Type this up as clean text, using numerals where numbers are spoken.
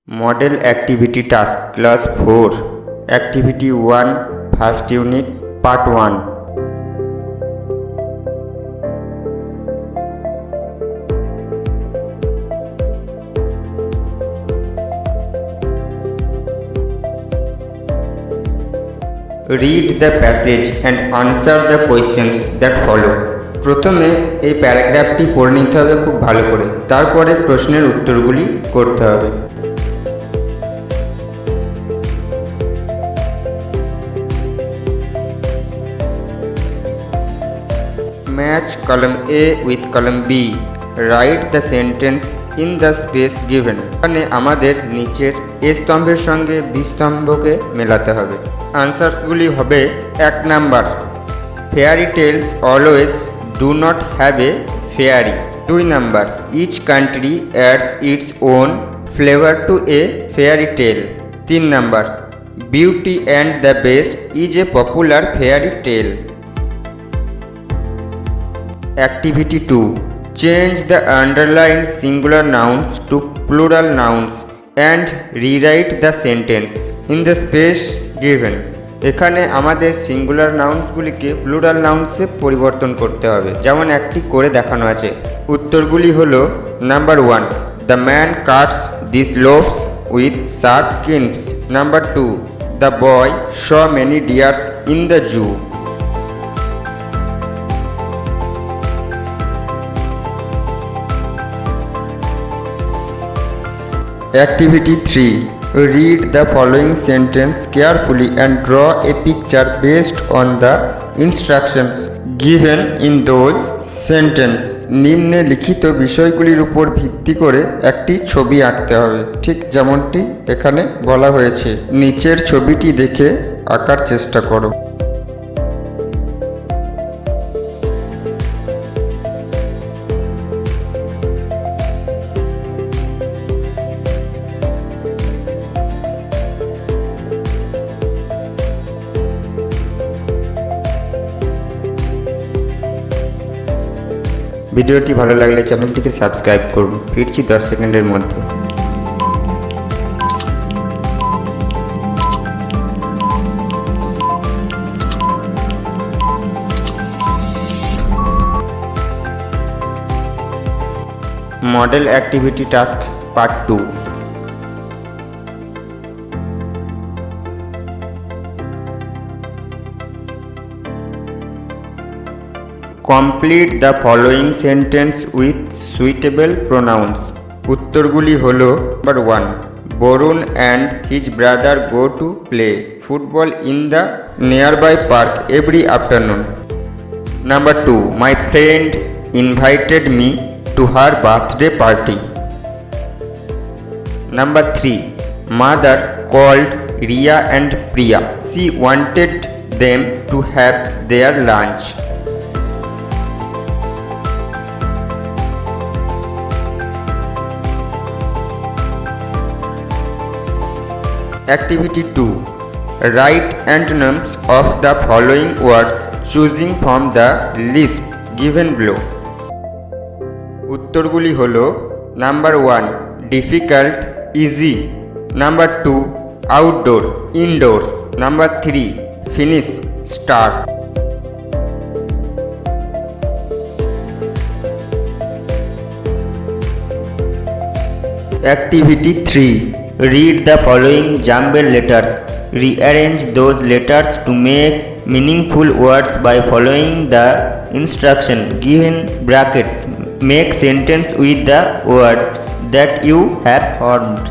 Model Activity Task Class 4 Activity 1 First Unit Part 1 Read the passage and answer the questions that follow. প্রথমে এই প্যারাগ্রাফটি পড়ে নিতে হবে খুব ভালো করে, তারপরে প্রশ্নের উত্তরগুলি করতে হবে। Match column A with column B. Write the sentence in the space given. এখানে আমাদের নিচের A স্তম্ভের সঙ্গে B স্তম্ভকে মেলাতে হবে। আনসারসগুলি হবে 1 number, fairy tales always do not have a fairy. 2 number, each country adds its own flavor to a fairy tale. 3 number, Beauty and the Beast is a popular fairy tale. Activity 2. Change the underlined singular nouns to plural nouns and rewrite the sentence in the space given. এখানে আমাদের singular নাউন্সগুলিকে plural নাউন্সে পরিবর্তন করতে হবে, যেমন একটি করে দেখানো আছে। উত্তরগুলি হলো number 1, the man cuts this loaves with sharp knives. Number 2, the boy saw many deers in the zoo. Activity 3. Read the following sentence carefully and draw a picture based on the instructions given in those sentence. নিম্নে লিখিত বিষয়গুলির উপর ভিত্তি করে একটি ছবি আঁকতে হবে, ঠিক যেমনটি এখানে বলা হয়েছে। নিচের ছবিটি দেখে আঁকার চেষ্টা করো। ভিডিওটি ভালো লাগলে চ্যানেলটিকে সাবস্ক্রাইব করুন। ফিরছি 10 সেকেন্ডের মধ্যে। Model activity task part 2। Complete the following sentence with suitable pronouns. উত্তরগুলি হলো number 1, Varun and his brother go to play football in the nearby park every afternoon. Number 2, my friend invited me to her birthday party. Number 3, mother called Ria and Priya. She wanted them to have their lunch. Activity 2. Write antonyms of the following words choosing from the list given below. উত্তরগুলি হলো number 1, difficult, easy. Number 2, outdoor, indoor. Number 3, finish, start. Activity 3. Read the following jumbled letters. Rearrange those letters to make meaningful words by following the instruction given brackets. Make sentence with the words that you have formed.